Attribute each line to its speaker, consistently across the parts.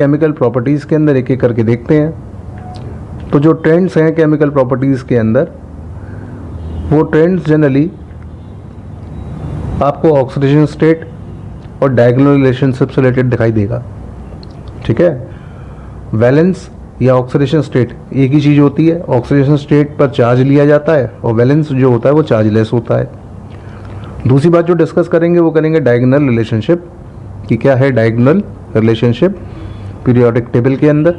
Speaker 1: Chemical properties के अंदर एक एक करके देखते हैं। तो जो ट्रेंड्स हैं केमिकल प्रॉपर्टीज़ के अंदर, वो ट्रेंड्स जनरली आपको ऑक्सीडेशन स्टेट और डायगोनल रिलेशनशिप से रिलेटेड दिखाई देगा। ठीक है, वैलेंस या ऑक्सीडेशन स्टेट एक ही चीज़ होती है। ऑक्सीडेशन स्टेट पर चार्ज लिया जाता है और वैलेंस जो होता है वो चार्जलेस होता है। दूसरी बात जो डिस्कस करेंगे वो करेंगे डायगोनल रिलेशनशिप, कि क्या है डायगोनल रिलेशनशिप पीरियोडिक टेबल के अंदर।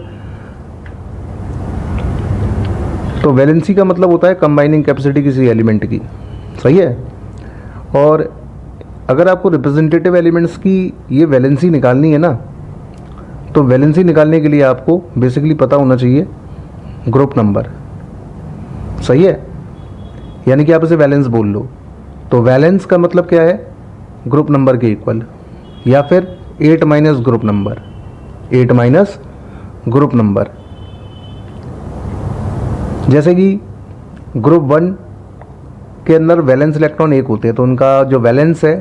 Speaker 1: तो वैलेंसी का मतलब होता है कंबाइनिंग कैपेसिटी किसी एलिमेंट की, सही है। और अगर आपको रिप्रेजेंटेटिव एलिमेंट्स की ये वैलेंसी निकालनी है ना, तो वैलेंसी निकालने के लिए आपको बेसिकली पता होना चाहिए ग्रुप नंबर, सही है। यानी कि आप इसे वैलेंस बोल लो। तो वैलेंस का मतलब क्या है, ग्रुप नंबर के इक्वल, या फिर 8 minus group number, 8 minus group number. जैसे कि ग्रुप 1 के अंदर वैलेंस इलेक्ट्रॉन 1 होते हैं, तो उनका जो वैलेंस है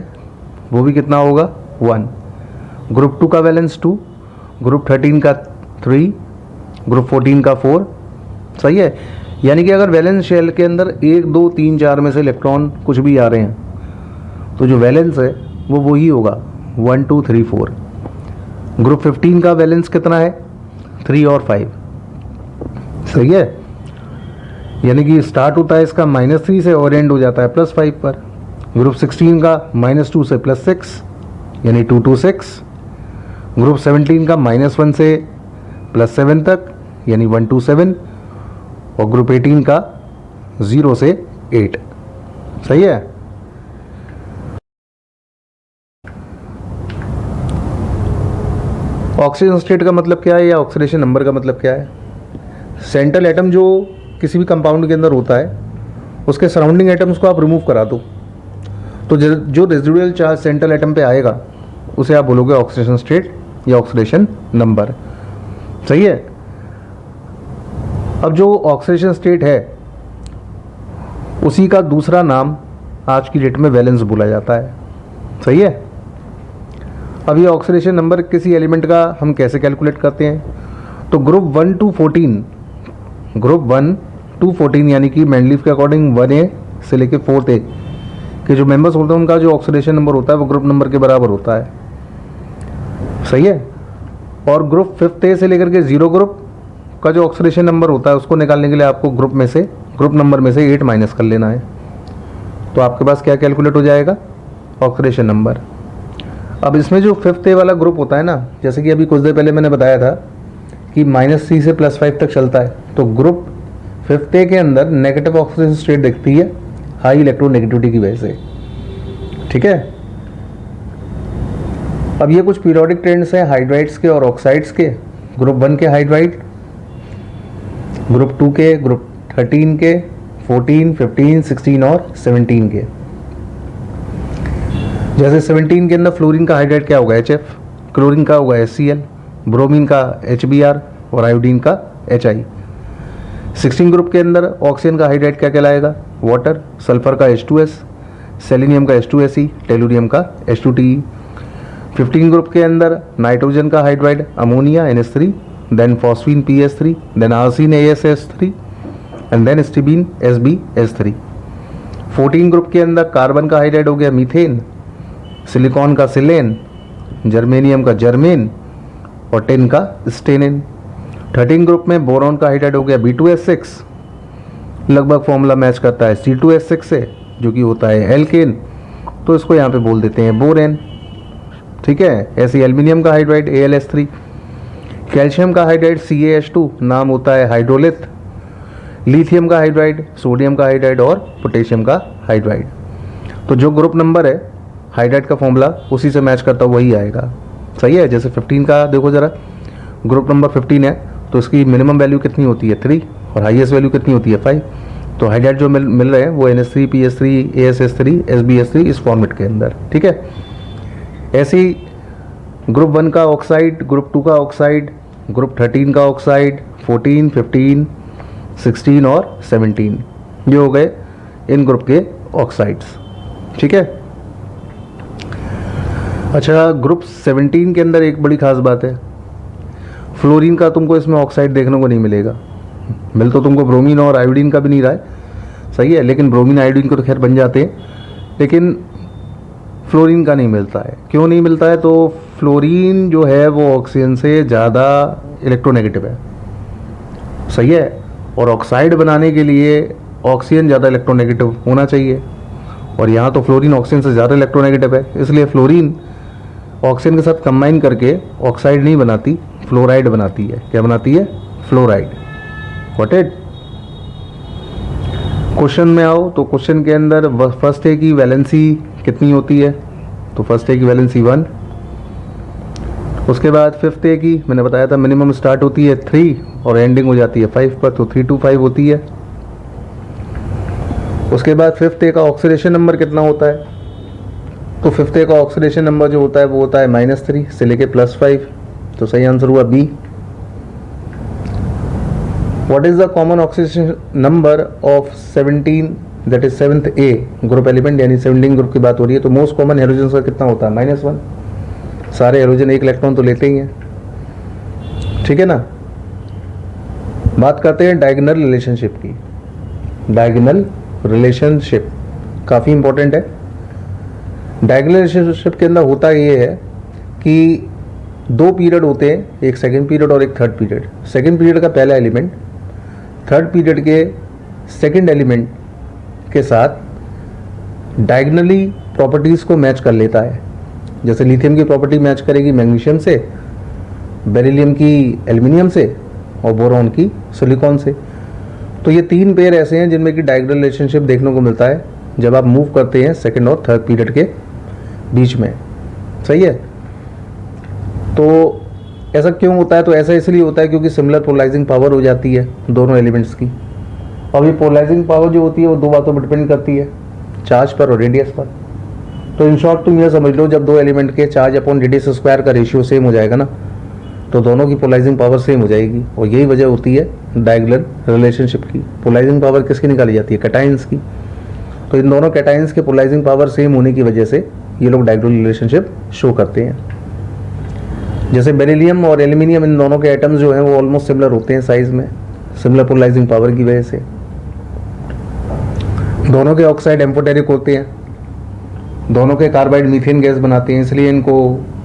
Speaker 1: वो भी कितना होगा 1। ग्रुप 2 का वैलेंस 2, ग्रुप 13 का 3, ग्रुप 14 का 4, सही है। यानी कि अगर वैलेंस शेल के अंदर 1 2 3 4 में से इलेक्ट्रॉन कुछ भी आ रहे हैं, तो जो वैलेंस है वो वही होगा 1 2 3 4। ग्रुप 15 का वैलेंस कितना है 3 और 5, सही है। यानी कि स्टार्ट होता है इसका -3 से और एंड हो जाता है +5 पर। ग्रुप 16 का -2 से +6 यानी 2 2 6। ग्रुप 17 का -1 से +7 तक यानी 1 2 7। और ग्रुप 18 का 0 से 8, सही है। ऑक्सीजन स्टेट का मतलब क्या है या ऑक्सीडेशन नंबर का मतलब क्या है। सेंट्रल एटम जो किसी भी कंपाउंड के अंदर होता है, उसके सराउंडिंग एटम्स को आप रिमूव करा दो, तो जो रेजिडुअल चार्ज सेंट्रल एटम पे आएगा उसे आप बोलोगे ऑक्सीडेशन स्टेट या ऑक्सीडेशन नंबर, सही है। अब जो ऑक्सीडेशन स्टेट है उसी का दूसरा नाम आज की डेट में वैलेंस बोला जाता है, सही है। अब ये ऑक्सीडेशन नंबर किसी एलिमेंट का हम कैसे कैलकुलेट करते हैं, तो ग्रुप 1 to 14, ग्रुप 1 to 14 यानी कि मैंडलीफ के अकॉर्डिंग 1A से लेके 4A के जो मेंबर्स होते हैं उनका जो ऑक्सीडेशन नंबर होता है वो ग्रुप नंबर के बराबर होता है, सही है। और ग्रुप 5A से लेकर के 0 ग्रुप का जो ऑक्सीडेशन नंबर होता है उसको निकालने के लिए आपको ग्रुप नंबर में से 8 माइनस कर लेना है, तो आपके पास क्या कैलकुलेट हो जाएगा ऑक्सीडेशन नंबर। अब इसमें जो 5A वाला ग्रुप होता है ना, जैसे कि अभी कुछ देर पहले मैंने बताया था कि -3 से +5 तक चलता है, तो ग्रुप 5A के अंदर नेगेटिव ऑक्सीडेशन स्टेट दिखती है हाई इलेक्ट्रोनेगेटिविटी की वजह से, ठीक है। अब ये कुछ पीरियोडिक ट्रेंड्स हैं हाइड्राइड्स के और ऑक्साइड्स के। ग्रुप 1 के हाइड्राइड, ग्रुप 2 के, ग्रुप 13 के, 14, 15, 16 और 17 के। जैसे 17 के अंदर फ्लोरीन का हाइड्राइड क्या होगा HF, क्लोरीन का होगा HCl, ब्रोमीन का HBr और आयोडीन का HI। 16 ग्रुप के अंदर ऑक्सीजन का हाइड्राइड क्या कहलाएगा वाटर, सल्फर का H2S, सेलेनियम का H2Se, टेलुरियम का H2Te। 15 ग्रुप के अंदर नाइट्रोजन का hydride ammonia NH3, then phosphine PH3, then arsine ASH3 and then stibine SbH3। 14 group के अंदर कार्बन का हाइड्राइड हो गया मीथेन, सिलिकॉन का सिलेन, जर्मेनियम का जर्मेन और टिन का स्टेनिन। 13 ग्रुप में बोरॉन का हाइड्राइड हो गया B2S6, लगभग फॉर्मूला मैच करता है C2S6 से जो कि होता है एल्केन, तो इसको यहाँ पे बोल देते हैं बोरेन, ठीक है। ऐसे एल्युमिनियम का हाइड्राइड AlH3, कैल्शियम का हाइड्राइड CaH2 नाम होता है हाइड्रोलिथ, लिथियम का हाइड्राइड, सोडियम का हाइड्राइड और पोटेशियम का हाइड्राइड। तो जो ग्रुप नंबर है हाइड्राइड का फॉर्मूला उसी से मैच करता वही आएगा, सही है। जैसे 15 का देखो ज़रा, ग्रुप नंबर 15 है तो इसकी मिनिमम वैल्यू कितनी होती है 3 और हाईएस्ट वैल्यू कितनी होती है 5। तो हाइड्राइड जो मिल रहे हैं वो NH3, PH3, ASH3, SbH3 इस फॉर्मेट के अंदर, ठीक है। ऐसे ही ग्रुप 1 का ऑक्साइड, ग्रुप 2 का ऑक्साइड, ग्रुप 13 का ऑक्साइड, 14, 15, 16 और 17, ये हो गए इन ग्रुप के ऑक्साइड्स, ठीक है। अच्छा, ग्रुप 17 के अंदर एक बड़ी खास बात है, फ्लोरीन का तुमको इसमें ऑक्साइड देखने को नहीं मिलेगा। मिल तो तुमको ब्रोमीन और आयोडीन का भी नहीं रहा है, सही है, लेकिन ब्रोमीन आयोडीन को तो खैर बन जाते हैं, लेकिन फ्लोरीन का नहीं मिलता है। क्यों नहीं मिलता है? तो फ्लोरीन जो है वो ऑक्सीजन से ज़्यादा इलेक्ट्रोनेगेटिव है, सही है, और ऑक्साइड बनाने के लिए ऑक्सीजन ज़्यादा इलेक्ट्रोनेगेटिव होना चाहिए, और यहाँ तो फ्लोरीन ऑक्सीजन से ज़्यादा इलेक्ट्रोनेगेटिव है, इसलिए फ्लोरीन ऑक्सीजन के साथ कंबाइन करके ऑक्साइड नहीं बनाती, फ्लोराइड बनाती है। क्या बनाती है? फ्लोराइड। What it? क्वेश्चन में आओ तो क्वेश्चन के अंदर फर्स्ट ए की वैलेंसी कितनी होती है? तो फर्स्ट ए की वैलेंसी 1। उसके बाद फिफ्थ ए की मैंने बताया था मिनिमम स्टार्ट होती है 3 और एंडिंग हो जाती है 5 पर, तो 325 होती है। उसके बाद फिफ्थ ए का ऑक्सीडेशन नंबर कितना होता है? तो फिफ्थ ए का ऑक्सीडेशन नंबर जो होता है वो होता है -3 से लेके +5, तो सही आंसर हुआ B. What is the common oxidation number of 17 that is 7th A group element, यानी 17 ग्रुप की बात हो रही है, तो मोस्ट कॉमन हेलोजन का कितना होता है? -1। सारे हेलोजन 1 इलेक्ट्रॉन तो लेते ही हैं, ठीक है ना। बात करते हैं डायगोनल रिलेशनशिप की। डायगोनल रिलेशनशिप काफ़ी इंपॉर्टेंट है। डायगोनल रिलेशनशिप के अंदर होता ये है कि 2 पीरियड होते हैं, एक सेकेंड पीरियड और एक थर्ड पीरियड। सेकेंड पीरियड का पहला एलिमेंट थर्ड पीरियड के सेकेंड एलिमेंट के साथ डायगोनली प्रॉपर्टीज़ को मैच कर लेता है। जैसे लिथियम की प्रॉपर्टी मैच करेगी मैग्नीशियम से, बेरिलियम की एल्युमिनियम से, और बोरॉन की सिलिकॉन से। तो ये 3 पेयर ऐसे हैं जिनमें कि डायगोनल रिलेशनशिप देखने को मिलता है जब आप मूव करते हैं सेकेंड और थर्ड पीरियड के बीच में, सही है। तो ऐसा क्यों होता है? तो ऐसा इसलिए होता है क्योंकि सिमिलर पोलराइजिंग पावर हो जाती है दोनों एलिमेंट्स की। और ये पोलराइजिंग पावर जो होती है वो 2 बातों पर डिपेंड करती है, चार्ज पर और रेडियस पर। तो इन शॉर्ट तुम यह समझ लो, जब 2 एलिमेंट के चार्ज अपॉन रेडियस स्क्वायर का रेशियो सेम हो जाएगा ना, तो दोनों की पोलराइजिंग पावर सेम हो जाएगी, और यही वजह होती है डायगोनल रिलेशनशिप की। पोलराइजिंग पावर किसकी निकाली जाती है? कैटायंस की। तो इन दोनों कैटायंस के पोलराइजिंग पावर सेम होने की वजह से ये लोग डायगोनल रिलेशनशिप शो करते हैं। जैसे बेरिलियम और एल्युमिनियम, इन दोनों के एटम्स जो हैं वो ऑलमोस्ट सिमिलर होते हैं साइज में, सिमिलर पोलराइजिंग पावर की वजह से। दोनों के ऑक्साइड एम्फोटेरिक होते हैं, दोनों के कार्बाइड मीथेन गैस बनाते हैं, इसलिए इनको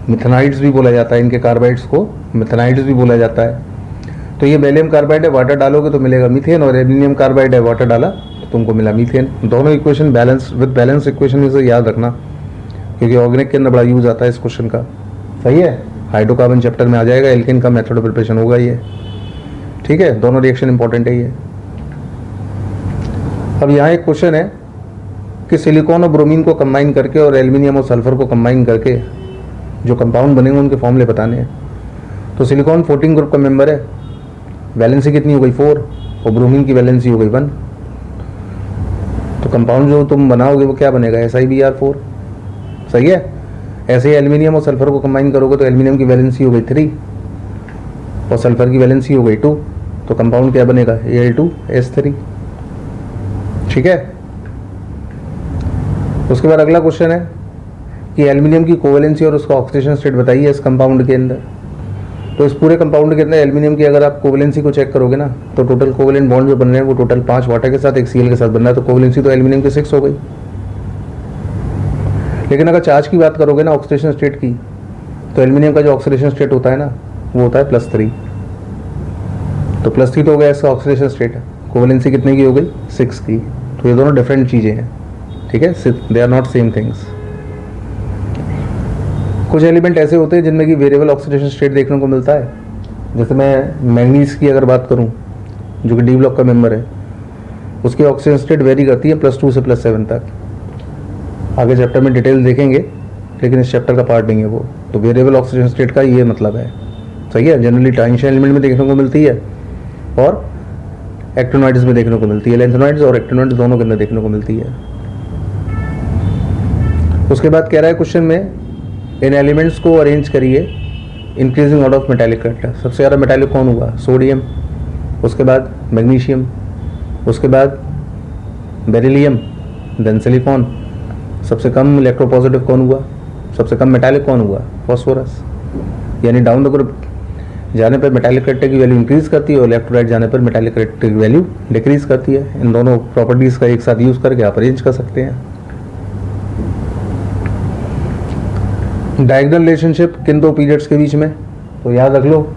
Speaker 1: मिथेनाइड्स भी बोला जाता है। इनके कार्बाइड्स को मिथेनाइड्स भी बोला जाता है। तो ये बेरिलियम कार्बाइड है, वाटर डालोगे तो मिलेगा मीथेन, और एल्युमिनियम कार्बाइड है, वाटर डाला तो तुमको मिला मीथेन। दोनों equation balance with balance equation में से याद रखना, क्योंकि ऑर्गेनिक के अंदर बड़ा यूज आता है इस क्वेश्चन का, सही है। हाइड्रोकार्बन चैप्टर में आ जाएगा, एल्केन का मेथड ऑफ प्रिपरेशन होगा ये, ठीक है। दोनों रिएक्शन इंपॉर्टेंट है ये। अब यहाँ एक क्वेश्चन है कि सिलिकॉन और ब्रोमीन को कंबाइन करके और एल्युमिनियम और सल्फर को कंबाइन करके जो कंपाउंड बनेंगे उनके फॉर्मूले बताने हैं। तो सिलिकॉन 14 ग्रुप का मेंबर है, वैलेंसी कितनी हो गई 4, और ब्रोमीन की वैलेंसी हो गई 1। तो कंपाउंड जो तुम बनाओगे वो क्या बनेगा? SiBr4, सही है। ऐसे ही एल्युमिनियम और सल्फर को कंबाइन करोगे तो एल्युमिनियम की वैलेंसी हो गई 3 और सल्फर की वैलेंसी हो गई 2, तो कंपाउंड क्या बनेगा? Al2S3, ठीक है। उसके बाद अगला क्वेश्चन है कि एल्युमिनियम की कोवेलेंसी और उसका ऑक्सीडेशन स्टेट बताइए इस कंपाउंड के अंदर। तो इस पूरे कंपाउंड के अंदर एल्युमिनियम की अगर आप कोवेलेंसी को चेक करोगे ना, तो टोटल कोवेलेंट बॉन्ड जो बन रहे हैं वो टोटल 5 वाटर के साथ एक Cl के साथ बन रहा है, तो कोवेलेंसी तो एल्युमिनियम की 6 हो गई। लेकिन अगर चार्ज की बात करोगे ना ऑक्सीडेशन स्टेट की, तो एल्युमिनियम का जो ऑक्सीडेशन स्टेट होता है ना वो होता है +3, तो +3 तो हो गया इसका ऑक्सीडेशन स्टेट। कोवेलेंसी कितने की हो गई? 6 की। तो ये दोनों डिफरेंट चीज़ें हैं, ठीक है, they are not same things. कुछ एलिमेंट ऐसे होते हैं जिनमें कि वेरिएबल ऑक्सीडेशन स्टेट देखने को मिलता है। जैसे मैं मैंगनीज की अगर बात करूं, जो कि डी ब्लॉक का मेंबर है, उसकी ऑक्सीजन स्टेट वेरी करती है +2 से +7 तक। आगे चैप्टर में डिटेल देखेंगे, लेकिन इस चैप्टर का पार्ट नहीं है वो। तो वेरिएबल ऑक्सीजन स्टेट का ये मतलब है, सही है। जनरली ट्रांजिशन एलिमेंट में देखने को मिलती है और एक्टिनोइड्स में देखने को मिलती है, लेंथेनोइड्स और एक्टिनोइड्स दोनों के अंदर देखने को मिलती है। उसके बाद कह रहा है क्वेश्चन में, इन एलिमेंट्स को अरेंज करिए increasing order of metallic character. सबसे ज़्यादा मेटालिक कौन हुआ? सोडियम, उसके बाद मैग्नीशियम, उसके बाद बेरिलियम, देन सिलिकॉन। सबसे कम इलेक्ट्रोपॉजिटिव कौन हुआ? सबसे कम मेटालिक कौन हुआ? फॉस्फोरस। यानी डाउन द ग्रुप जाने पर मेटालिक करेक्टर की वैल्यू इंक्रीज करती है और लेफ्ट टू राइट जाने पर मेटालिक करेक्टर की वैल्यू डिक्रीज करती है। इन दोनों प्रॉपर्टीज़ का एक साथ यूज़ करके आप अरेंज कर सकते हैं। डायगोनल रिलेशनशिप किन दो पीरियड्स के बीच में, तो याद रख लो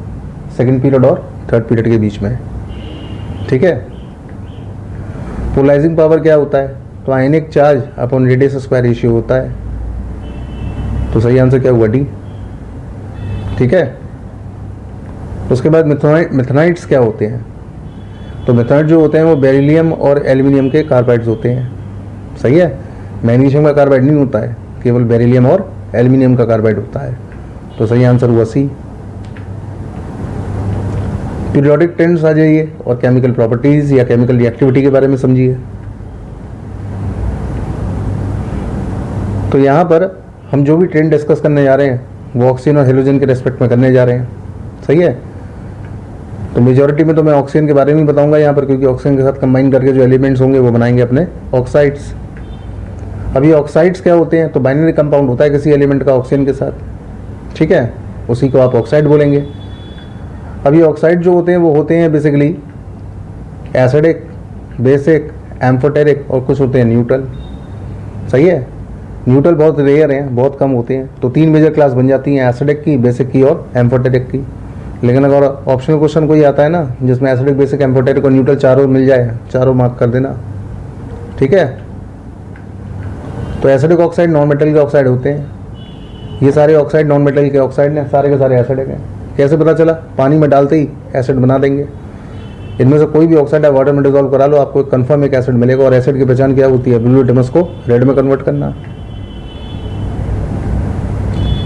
Speaker 1: सेकंड पीरियड और थर्ड पीरियड के बीच में, ठीक है। पोलराइजिंग पावर क्या होता है, तो आयनिक charge upon radius square ratio होता है। तो सही आंसर क्या हुआ, डी, ठीक है। उसके बाद मिथेनाइट्स क्या होते हैं, तो मिथेनाइट जो होते हैं वो बेरिलियम और एल्यूमिनियम के कार्बाइड्स होते हैं, सही है। मैग्नीशियम का कार्बाइड नहीं होता है, केवल बेरिलियम और एल्यूमिनियम का कार्बाइड होता है। तो सही आंसर हुआ सी। पीरियोडिक ट्रेंड्स आ जाइए और केमिकल प्रॉपर्टीज या केमिकल रिएक्टिविटी के बारे में समझिए। तो यहाँ पर हम जो भी ट्रेंड डिस्कस करने जा रहे हैं वो ऑक्सीजन और हेलोजन के रेस्पेक्ट में करने जा रहे हैं, सही है। तो मेजॉरिटी में तो मैं ऑक्सीजन के बारे में बताऊंगा यहाँ पर, क्योंकि ऑक्सीजन के साथ कंबाइन करके जो एलिमेंट्स होंगे वो बनाएंगे अपने ऑक्साइड्स। अभी ऑक्साइड्स क्या होते हैं, तो बाइनरी कंपाउंड होता है किसी एलिमेंट का ऑक्सीजन के साथ, ठीक है, उसी को आप ऑक्साइड बोलेंगे। अभी ऑक्साइड जो होते हैं वो होते हैं बेसिकली एसिडिक, बेसिक, एम्फोटेरिक और कुछ होते हैं न्यूट्रल, सही है। न्यूट्रल बहुत रेयर हैं, बहुत कम होते हैं। तो तीन मेजर क्लास बन जाती हैं, एसिडिक की, बेसिक की और एम्फोटेरिक की। लेकिन अगर ऑप्शनल क्वेश्चन कोई आता है ना जिसमें एसिडिक, बेसिक, एम्फोटेरिक और न्यूट्रल चारों मिल जाए, चारों मार्क कर देना, ठीक है। तो एसिडिक ऑक्साइड नॉन मेटल के ऑक्साइड होते हैं। ये सारे ऑक्साइड नॉन मेटल के ऑक्साइड हैं, सारे के सारे एसिडिक हैं। कैसे पता चला, पानी में डालते ही एसिड बना देंगे। इनमें से कोई भी ऑक्साइड आप वाटर में डिजोल्व करा लो, आपको कंफर्म एक एसिड मिलेगा। और एसिड की पहचान क्या होती है, ब्लू लिटमस को रेड में कन्वर्ट करना।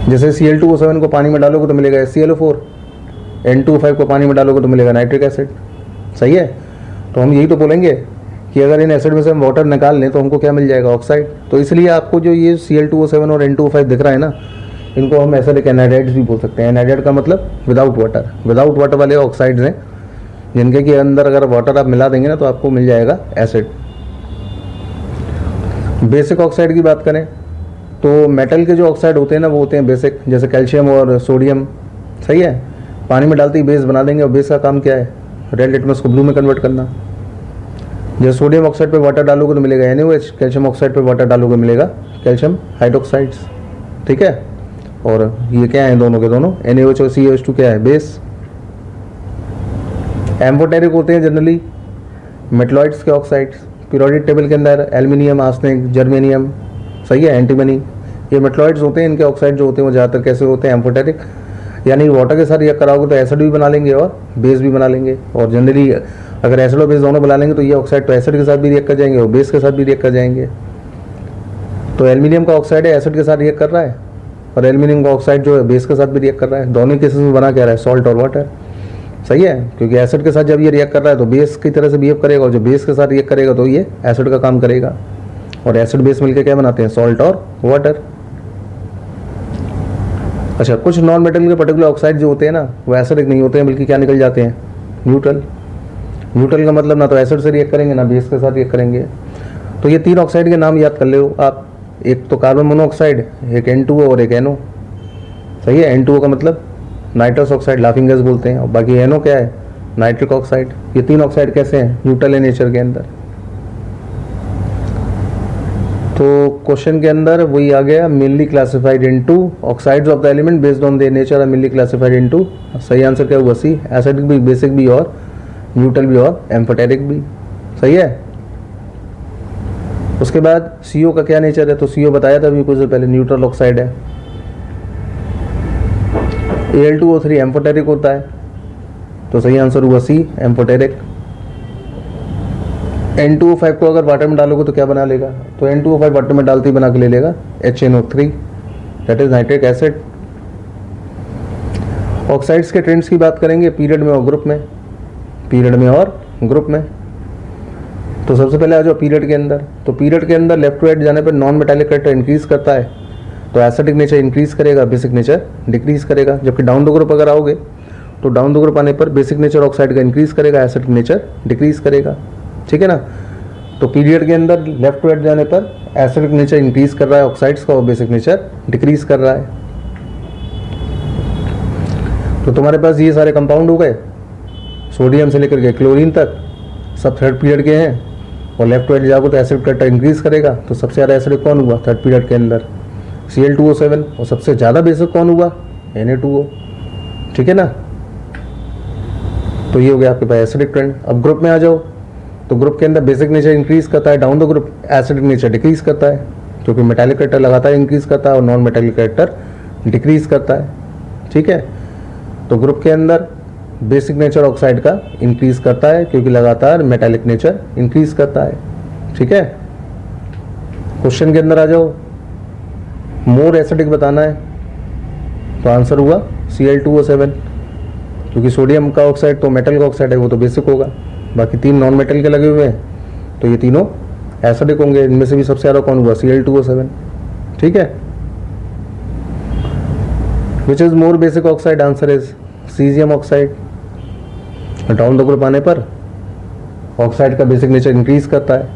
Speaker 1: जैसे Cl2O7 को पानी में डालोगे तो मिलेगा HClO4, N2O5 को पानी में डालोगे तो मिलेगा नाइट्रिक एसिड, सही है। तो हम यही तो बोलेंगे कि अगर इन एसिड में से हम वाटर निकाल लें तो हमको क्या मिल जाएगा, ऑक्साइड। तो इसलिए आपको जो ये Cl2O7 और N2O5 दिख रहा है ना, इनको हम एसिडिक एनाइड्स भी बोल सकते हैं। एनाइड का मतलब विदाउट वाटर, विदाउट वाटर वाले ऑक्साइड्स हैं जिनके के अंदर अगर वाटर आप मिला देंगे ना तो आपको मिल जाएगा एसिड। बेसिक ऑक्साइड की बात करें तो मेटल के जो ऑक्साइड होते हैं ना वो होते हैं बेसिक, जैसे कैल्शियम और सोडियम, सही है। पानी में डालते ही बेस बना देंगे और बेस का काम क्या है, रेड लिटमस को ब्लू में कन्वर्ट करना। जैसे सोडियम ऑक्साइड पे वाटर डालोगे तो मिलेगा NaOH, कैल्शियम ऑक्साइड पे वाटर डालोगे मिलेगा कैल्शियम हाइड्रोक्साइड्स, ठीक है। और ये क्या है, दोनों के दोनों NaOH और CH2 क्या है, बेस। एम्फोटेरिक होते हैं जनरली मेटलॉइड्स के ऑक्साइड्स। पीरियोडिक टेबल के अंदर एल्यूमिनियम, आर्सेनिक, जर्मेनियम, सही है, एंटीमनी, ये मेटलॉइड्स होते हैं। इनके ऑक्साइड जो होते हैं वो ज़्यादातर कैसे होते हैं, एम्फोटेरिक, यानी वाटर के साथ रिएक्ट कराओगे तो एसिड भी बना लेंगे और बेस भी बना लेंगे। और जनरली अगर एसिड और बेस दोनों बना लेंगे तो ये ऑक्साइड तो एसिड के साथ भी रिएक्ट कर जाएंगे और बेस के साथ भी रिएक्ट कर जाएंगे। तो एल्यूमिनियम का ऑक्साइड है, एसिड के साथ रिएक्ट कर रहा है, और एल्यूमिनियम का ऑक्साइड जो है बेस के साथ भी रिएक्ट कर रहा है। दोनों केसेस में बना क्या रहा है, सॉल्ट और वाटर, सही है। क्योंकि एसिड के साथ जब ये रिएक्ट कर रहा है तो बेस की तरह से बिहेव करेगा, और जो बेस के साथ रिएक्ट करेगा तो ये एसिड का काम करेगा। और एसिड बेस मिलकर क्या बनाते हैं, सॉल्ट और वाटर। अच्छा, कुछ नॉन मेटल के पर्टिकुलर ऑक्साइड जो होते हैं ना वो एसिडिक नहीं होते हैं, बल्कि क्या निकल जाते हैं, न्यूट्रल। न्यूट्रल का मतलब ना तो एसिड से रिएक्ट करेंगे ना बेस के साथ रिएक्ट करेंगे। तो ये तीन ऑक्साइड के नाम याद कर लो आप, एक तो कार्बन मोनोऑक्साइड, एक N2O और एक NO, सही है। N2O का मतलब नाइट्रस ऑक्साइड, लाफिंग गैस बोलते हैं, और बाकी NO क्या है, नाइट्रिक ऑक्साइड। ये तीन ऑक्साइड कैसे हैं, न्यूट्रल है नेचर के अंदर। तो क्वेश्चन के अंदर वही आ गया, mainly classified into oxides of the element based on their nature are mainly classified into, सही आंसर क्या हुआ, सी, एसिडिक भी, बेसिक भी और न्यूट्रल भी और एम्फोटेरिक भी, सही है। उसके बाद CO का क्या नेचर है, तो CO बताया था अभी कुछ देर पहले, न्यूट्रल ऑक्साइड है। Al2O3 एम्फोटेरिक होता है, तो सही आंसर हुआ सी, एम्फोटेरिक। N2O5 को अगर वाटर में डालोगे तो क्या बना लेगा, तो N2O5 वाटर में डालते ही बना के ले लेगा HNO3, that is nitric acid. Oxides के ट्रेंड्स की बात करेंगे पीरियड में और ग्रुप में, पीरियड में और ग्रुप में। तो सबसे पहले आ जाओ पीरियड के अंदर। तो पीरियड के अंदर लेफ्ट टू राइट जाने पर नॉन मेटालिक करेक्टर इंक्रीज करता है, तो एसिडिक नेचर इंक्रीज करेगा, बेसिक नेचर डिक्रीज करेगा। जबकि डाउन द ग्रुप अगर आओगे तो डाउन द ग्रुप आने पर बेसिक नेचर ऑक्साइड का इंक्रीज करेगा, एसिडिक नेचर डिक्रीज करेगा, ठीक है ना। तो पीरियड के अंदर लेफ्ट टू राइट जाने पर एसिडिक नेचर इंक्रीज कर रहा है ऑक्साइड्स का, और बेसिक नेचर डिक्रीज कर रहा है। तो तुम्हारे पास ये सारे कंपाउंड हो गए, सोडियम से लेकर के क्लोरीन तक, सब थर्ड पीरियड के हैं। और लेफ्ट टू राइट जाओगे तो एसिड करेक्टर इंक्रीज करेगा। तो सबसे ज़्यादा एसिडिक कौन हुआ थर्ड पीरियड के अंदर? Cl2O7। और सबसे ज़्यादा बेसिक कौन हुआ? Na2O। ठीक है ना। तो ये हो गया आपके पास एसिडिक ट्रेंड। अब ग्रुप में आ जाओ, तो ग्रुप के अंदर बेसिक नेचर इंक्रीज करता है, down the group acidic nature decrease करता है, क्योंकि मेटालिक करेक्टर लगातार इंक्रीज करता है और नॉन मेटालिक करेक्टर डिक्रीज करता है। ठीक है। तो ग्रुप के अंदर बेसिक नेचर ऑक्साइड का इंक्रीज करता है, क्योंकि लगातार मेटालिक नेचर इंक्रीज करता है। ठीक है। क्वेश्चन के अंदर आ जाओ, मोर एसिडिक बताना है, तो आंसर हुआ Cl2O7, क्योंकि सोडियम का ऑक्साइड तो मेटल का ऑक्साइड है, वो तो बेसिक होगा। बाकी तीन नॉन मेटल के लगे हुए हैं, तो ये तीनों एसिडिक होंगे। इनमें से भी सबसे ज़्यादा कौन हुआ? Cl2O7। ठीक है। Which is more basic oxide? Answer is caesium oxide. Down the group आने पर ऑक्साइड का बेसिक नेचर इंक्रीज करता है,